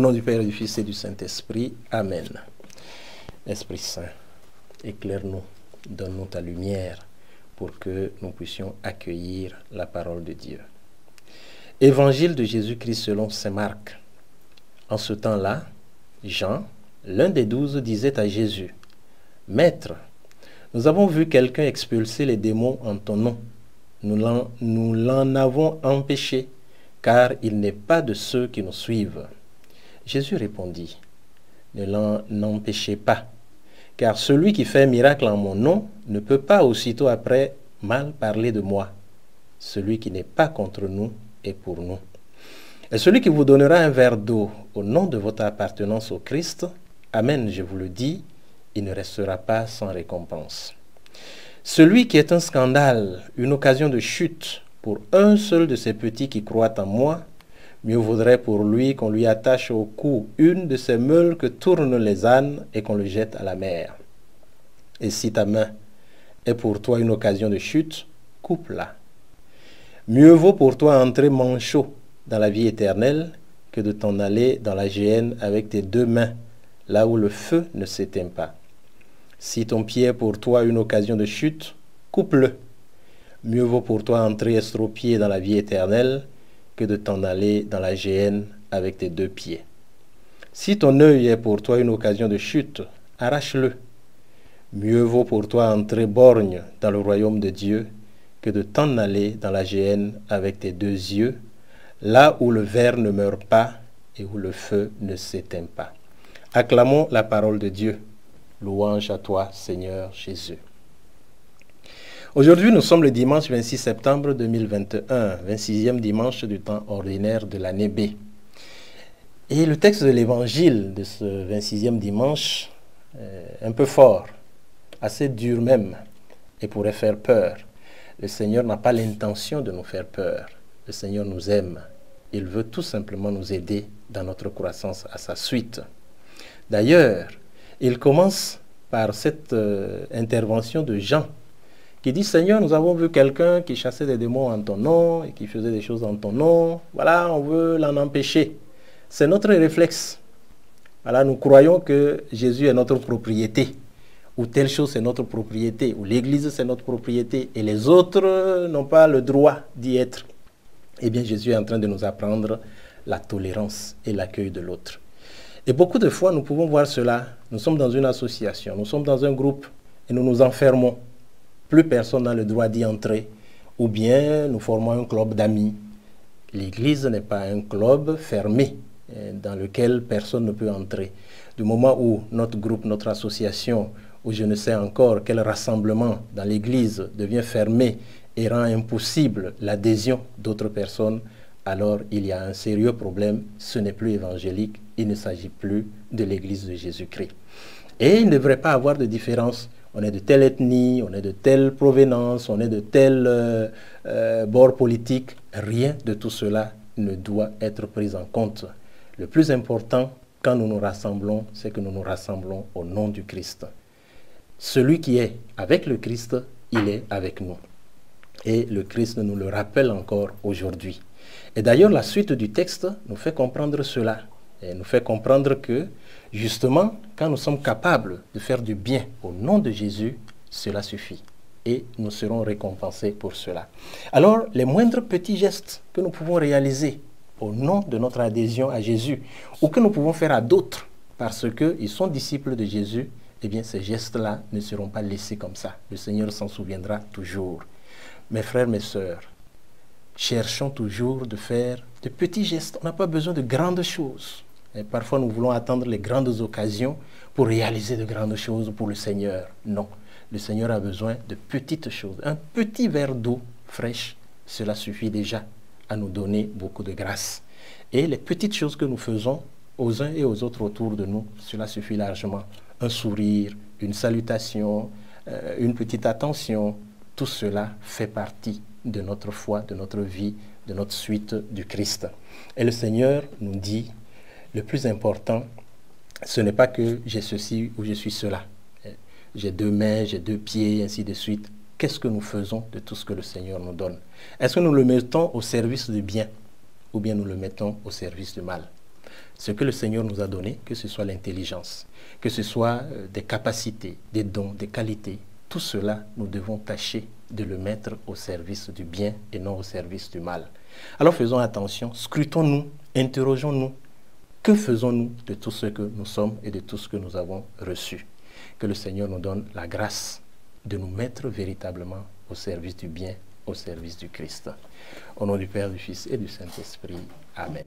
nom du Père, du Fils et du Saint-Esprit. Amen. Esprit Saint, éclaire-nous, donne-nous ta lumière pour que nous puissions accueillir la parole de Dieu. Évangile de Jésus-Christ selon saint Marc. En ce temps-là, Jean, l'un des 12, disait à Jésus, « Maître, nous avons vu quelqu'un expulser les démons en ton nom. Nous l'en avons empêché, car il n'est pas de ceux qui nous suivent. » Jésus répondit, « Ne l'en empêchez pas, car celui qui fait un miracle en mon nom ne peut pas aussitôt après mal parler de moi. Celui qui n'est pas contre nous est pour nous. Et celui qui vous donnera un verre d'eau au nom de votre appartenance au Christ, Amen, je vous le dis, il ne restera pas sans récompense. Celui qui est un scandale, une occasion de chute pour un seul de ces petits qui croient en moi, mieux vaudrait pour lui qu'on lui attache au cou une de ces meules que tournent les ânes et qu'on le jette à la mer. Et si ta main est pour toi une occasion de chute, coupe-la. Mieux vaut pour toi entrer manchot dans la vie éternelle que de t'en aller dans la géhenne avec tes deux mains, là où le feu ne s'éteint pas. Si ton pied est pour toi une occasion de chute, coupe-le. Mieux vaut pour toi entrer estropié dans la vie éternelle que de t'en aller dans la géhenne avec tes deux pieds. Si ton œil est pour toi une occasion de chute, arrache-le. Mieux vaut pour toi entrer borgne dans le royaume de Dieu que de t'en aller dans la géhenne avec tes deux yeux, là où le ver ne meurt pas et où le feu ne s'éteint pas. Acclamons la parole de Dieu. Louange à toi, Seigneur Jésus. Aujourd'hui, nous sommes le dimanche 26 septembre 2021, 26e dimanche du temps ordinaire de l'année B. Et le texte de l'évangile de ce 26e dimanche est un peu fort, assez dur même, et pourrait faire peur. Le Seigneur n'a pas l'intention de nous faire peur. Le Seigneur nous aime. Il veut tout simplement nous aider dans notre croissance à sa suite. D'ailleurs, il commence par cette intervention de Jean, qui dit, « Seigneur, nous avons vu quelqu'un qui chassait des démons en ton nom et qui faisait des choses en ton nom. Voilà, on veut l'en empêcher. » C'est notre réflexe. Voilà, nous croyons que Jésus est notre propriété, ou telle chose c'est notre propriété, ou l'Église c'est notre propriété, et les autres n'ont pas le droit d'y être. Eh bien, Jésus est en train de nous apprendre la tolérance et l'accueil de l'autre. Et beaucoup de fois, nous pouvons voir cela. Nous sommes dans une association, nous sommes dans un groupe, et nous nous enfermons. Plus personne n'a le droit d'y entrer. Ou bien nous formons un club d'amis. L'Église n'est pas un club fermé dans lequel personne ne peut entrer. Du moment où notre groupe, notre association, ou je ne sais encore quel rassemblement dans l'Église devient fermé et rend impossible l'adhésion d'autres personnes, alors il y a un sérieux problème. Ce n'est plus évangélique. Il ne s'agit plus de l'Église de Jésus-Christ. Et il ne devrait pas avoir de différence. On est de telle ethnie, on est de telle provenance, on est de tel bord politique. Rien de tout cela ne doit être pris en compte. Le plus important, quand nous nous rassemblons, c'est que nous nous rassemblons au nom du Christ. Celui qui est avec le Christ, il est avec nous. Et le Christ nous le rappelle encore aujourd'hui. Et d'ailleurs, la suite du texte nous fait comprendre cela. Et nous fait comprendre que, justement, quand nous sommes capables de faire du bien au nom de Jésus, cela suffit. Et nous serons récompensés pour cela. Alors, les moindres petits gestes que nous pouvons réaliser au nom de notre adhésion à Jésus, ou que nous pouvons faire à d'autres parce qu'ils sont disciples de Jésus, eh bien, ces gestes-là ne seront pas laissés comme ça. Le Seigneur s'en souviendra toujours. Mes frères, mes sœurs, cherchons toujours de faire de petits gestes. On n'a pas besoin de grandes choses. Et parfois, nous voulons attendre les grandes occasions pour réaliser de grandes choses pour le Seigneur. Non, le Seigneur a besoin de petites choses. Un petit verre d'eau fraîche, cela suffit déjà à nous donner beaucoup de grâce. Et les petites choses que nous faisons aux uns et aux autres autour de nous, cela suffit largement. Un sourire, une salutation, une petite attention, tout cela fait partie de notre foi, de notre vie, de notre suite du Christ. Et le Seigneur nous dit, le plus important, ce n'est pas que j'ai ceci ou je suis cela. J'ai deux mains, j'ai deux pieds, ainsi de suite. Qu'est-ce que nous faisons de tout ce que le Seigneur nous donne? Est-ce que nous le mettons au service du bien ou bien nous le mettons au service du mal? Ce que le Seigneur nous a donné, que ce soit l'intelligence, que ce soit des capacités, des dons, des qualités, tout cela, nous devons tâcher de le mettre au service du bien et non au service du mal. Alors faisons attention, scrutons-nous, interrogeons-nous. Que faisons-nous de tout ce que nous sommes et de tout ce que nous avons reçu? Que le Seigneur nous donne la grâce de nous mettre véritablement au service du bien, au service du Christ. Au nom du Père, du Fils et du Saint-Esprit. Amen.